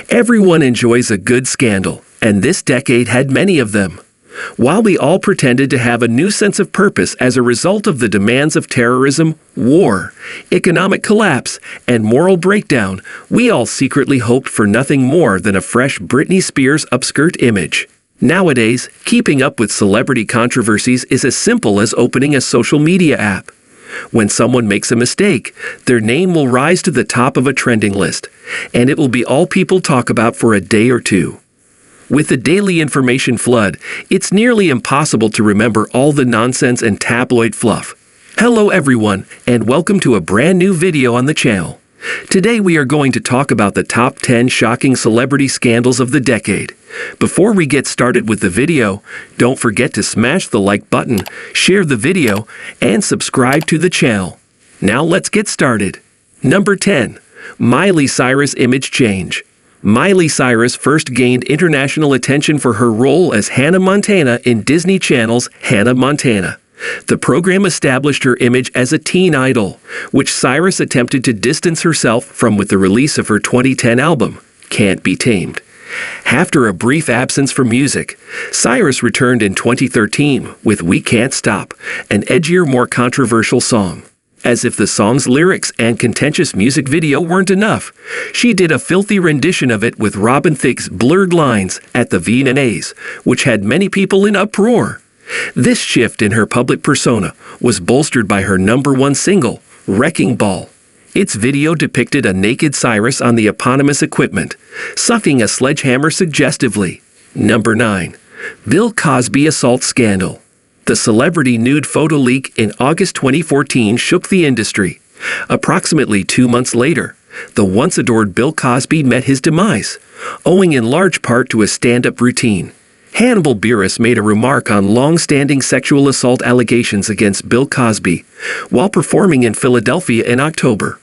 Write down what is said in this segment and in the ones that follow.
Everyone enjoys a good scandal, and this decade had many of them. While we all pretended to have a new sense of purpose as a result of the demands of terrorism, war, economic collapse, and moral breakdown, we all secretly hoped for nothing more than a fresh Britney Spears upskirt image. Nowadays, keeping up with celebrity controversies is as simple as opening a social media app. When someone makes a mistake, their name will rise to the top of a trending list, and it will be all people talk about for a day or two. With the daily information flood, it's nearly impossible to remember all the nonsense and tabloid fluff. Hello everyone, and welcome to a brand new video on the channel. Today we are going to talk about the top 10 shocking celebrity scandals of the decade. Before we get started with the video, don't forget to smash the like button, share the video, and subscribe to the channel. Now let's get started. Number 10. Miley Cyrus Image Change. Miley Cyrus first gained international attention for her role as Hannah Montana in Disney Channel's Hannah Montana. The program established her image as a teen idol, which Cyrus attempted to distance herself from with the release of her 2010 album, Can't Be Tamed. After a brief absence from music, Cyrus returned in 2013 with We Can't Stop, an edgier, more controversial song. As if the song's lyrics and contentious music video weren't enough, she did a filthy rendition of it with Robin Thicke's Blurred Lines at the V&As, which had many people in uproar. This shift in her public persona was bolstered by her #1 single, Wrecking Ball. Its video depicted a naked Cyrus on the eponymous equipment, sucking a sledgehammer suggestively. Number 9. Bill Cosby Assault Scandal. The celebrity nude photo leak in August 2014 shook the industry. Approximately 2 months later, the once-adored Bill Cosby met his demise, owing in large part to a stand-up routine. Hannibal Buress made a remark on long-standing sexual assault allegations against Bill Cosby while performing in Philadelphia in October.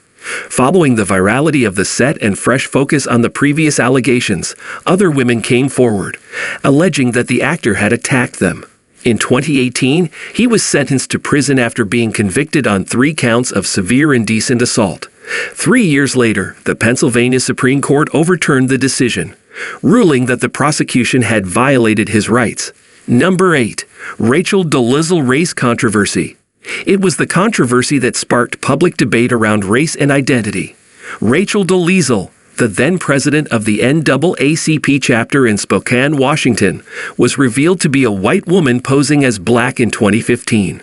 Following the virality of the set and fresh focus on the previous allegations, other women came forward, alleging that the actor had attacked them. In 2018, he was sentenced to prison after being convicted on 3 counts of severe indecent assault. 3 years later, the Pennsylvania Supreme Court overturned the decision, ruling that the prosecution had violated his rights. Number 8. Dolezal Race Controversy. It was the controversy that sparked public debate around race and identity. Dolezal, the then president of the NAACP chapter in Spokane, Washington, was revealed to be a white woman posing as black in 2015.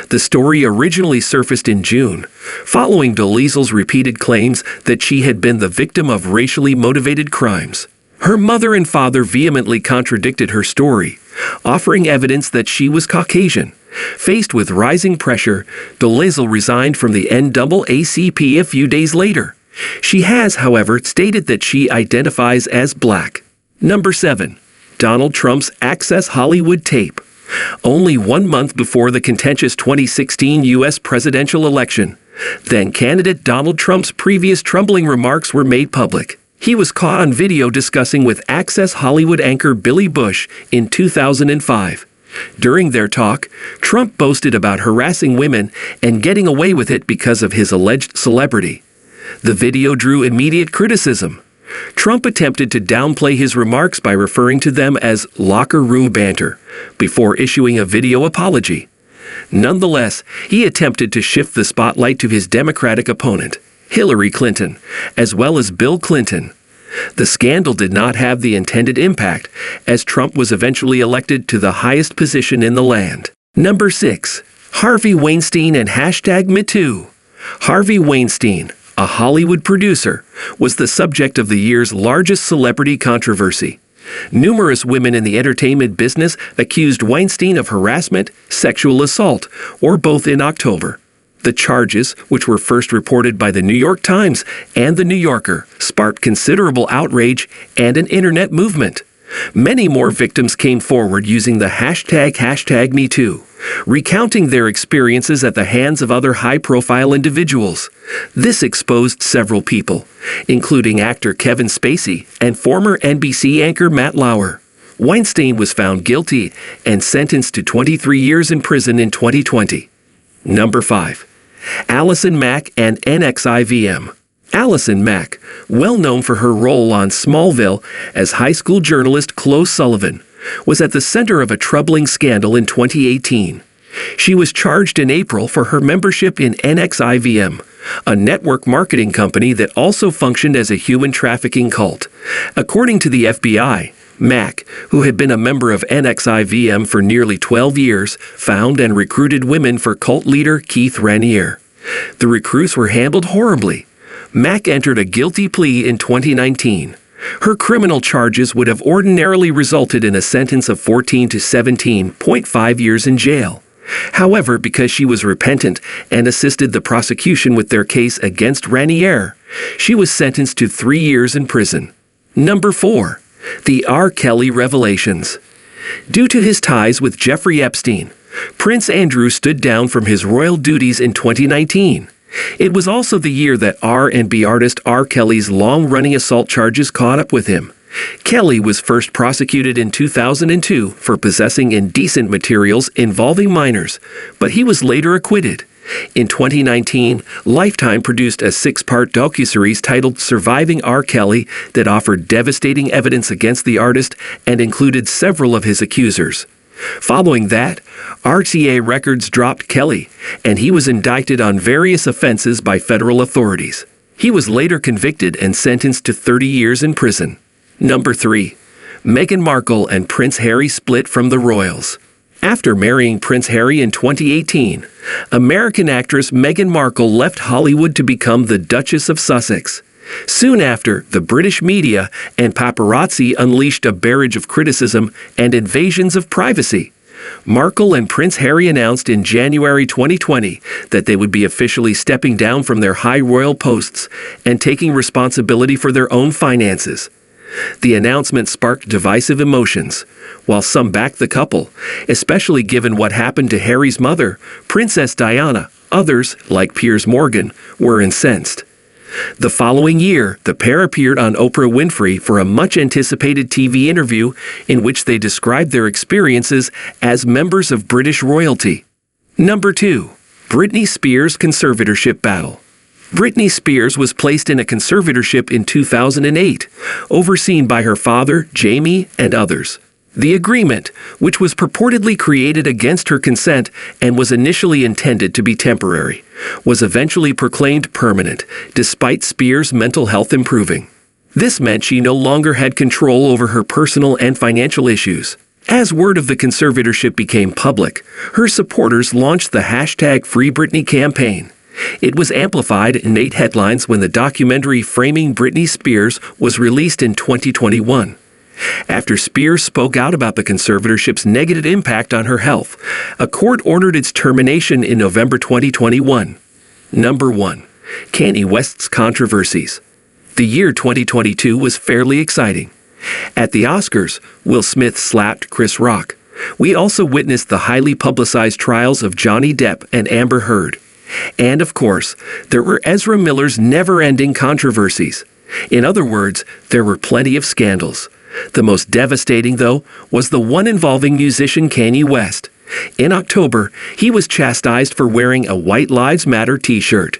The story originally surfaced in June, following Dolezal's repeated claims that she had been the victim of racially motivated crimes. Her mother and father vehemently contradicted her story, offering evidence that she was Caucasian. Faced with rising pressure, Dolezal resigned from the NAACP a few days later. She has, however, stated that she identifies as black. Number 7. Donald Trump's Access Hollywood tape. Only 1 month before the contentious 2016 U.S. presidential election, then-candidate Donald Trump's previous troubling remarks were made public. He was caught on video discussing with Access Hollywood anchor Billy Bush in 2005. During their talk, Trump boasted about harassing women and getting away with it because of his alleged celebrity. The video drew immediate criticism. Trump attempted to downplay his remarks by referring to them as locker room banter, before issuing a video apology. Nonetheless, he attempted to shift the spotlight to his Democratic opponent, Hillary Clinton, as well as Bill Clinton. The scandal did not have the intended impact, as Trump was eventually elected to the highest position in the land. Number 6. Harvey Weinstein and #MeToo. Harvey Weinstein, a Hollywood producer, was the subject of the year's largest celebrity controversy. Numerous women in the entertainment business accused Weinstein of harassment, sexual assault, or both in October. The charges, which were first reported by the New York Times and the New Yorker, sparked considerable outrage and an internet movement. Many more victims came forward using the #MeToo, recounting their experiences at the hands of other high-profile individuals. This exposed several people, including actor Kevin Spacey and former NBC anchor Matt Lauer. Weinstein was found guilty and sentenced to 23 years in prison in 2020. Number 5. Allison Mack NXIVM. Allison Mack, well known for her role on Smallville as high school journalist Chloe Sullivan, was at the center of a troubling scandal in 2018. She was charged in April for her membership in NXIVM, a network marketing company that also functioned as a human trafficking cult. According to the FBI, Mack, who had been a member of NXIVM for nearly 12 years, found and recruited women for cult leader Keith Raniere. The recruits were handled horribly. Mack entered a guilty plea in 2019. Her criminal charges would have ordinarily resulted in a sentence of 14 to 17.5 years in jail. However, because she was repentant and assisted the prosecution with their case against Raniere, she was sentenced to 3 years in prison. Number 4. The Rkelly revelations. Due to his ties with Jeffrey Epstein, Prince Andrew stood down from his royal duties in 2019. It was also the year that R&B artist Rkelly's long-running assault charges caught up with him. Kelly was first prosecuted in 2002 for possessing indecent materials involving minors, but he was later acquitted. In 2019, Lifetime produced a 6-part docuseries titled Surviving Rkelly that offered devastating evidence against the artist and included several of his accusers. Following that, RCA Records dropped Kelly, and he was indicted on various offenses by federal authorities. He was later convicted and sentenced to 30 years in prison. Number 3. Meghan Markle and Prince Harry split from the royals. After marrying Prince Harry in 2018, American actress Meghan Markle left Hollywood to become the Duchess of Sussex. Soon after, the British media and paparazzi unleashed a barrage of criticism and invasions of privacy. Markle and Prince Harry announced in January 2020 that they would be officially stepping down from their high royal posts and taking responsibility for their own finances. The announcement sparked divisive emotions. While some backed the couple, especially given what happened to Harry's mother, Princess Diana, others, like Piers Morgan, were incensed. The following year, the pair appeared on Oprah Winfrey for a much-anticipated TV interview in which they described their experiences as members of British royalty. Number 2. Britney Spears conservatorship battle. Britney Spears was placed in a conservatorship in 2008, overseen by her father, Jamie, and others. The agreement, which was purportedly created against her consent and was initially intended to be temporary, was eventually proclaimed permanent, despite Spears' mental health improving. This meant she no longer had control over her personal and financial issues. As word of the conservatorship became public, her supporters launched the #FreeBritney campaign. It was amplified and made headlines when the documentary Framing Britney Spears was released in 2021. After Spears spoke out about the conservatorship's negative impact on her health, a court ordered its termination in November 2021. Number 1. Kanye West's controversies. The year 2022 was fairly exciting. At the Oscars, Will Smith slapped Chris Rock. We also witnessed the highly publicized trials of Johnny Depp and Amber Heard. And of course, there were Ezra Miller's never-ending controversies. In other words, there were plenty of scandals. The most devastating, though, was the one involving musician Kanye West. In October, he was chastised for wearing a White Lives Matter t-shirt.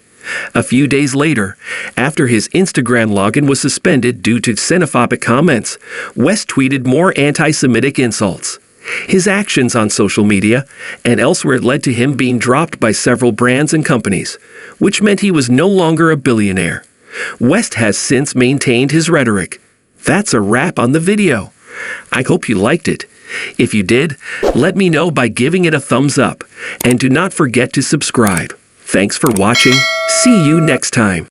A few days later, after his Instagram login was suspended due to xenophobic comments, West tweeted more anti-Semitic insults. His actions on social media and elsewhere led to him being dropped by several brands and companies, which meant he was no longer a billionaire. West has since maintained his rhetoric. That's a wrap on the video. I hope you liked it. If you did, let me know by giving it a thumbs up, and do not forget to subscribe. Thanks for watching. See you next time.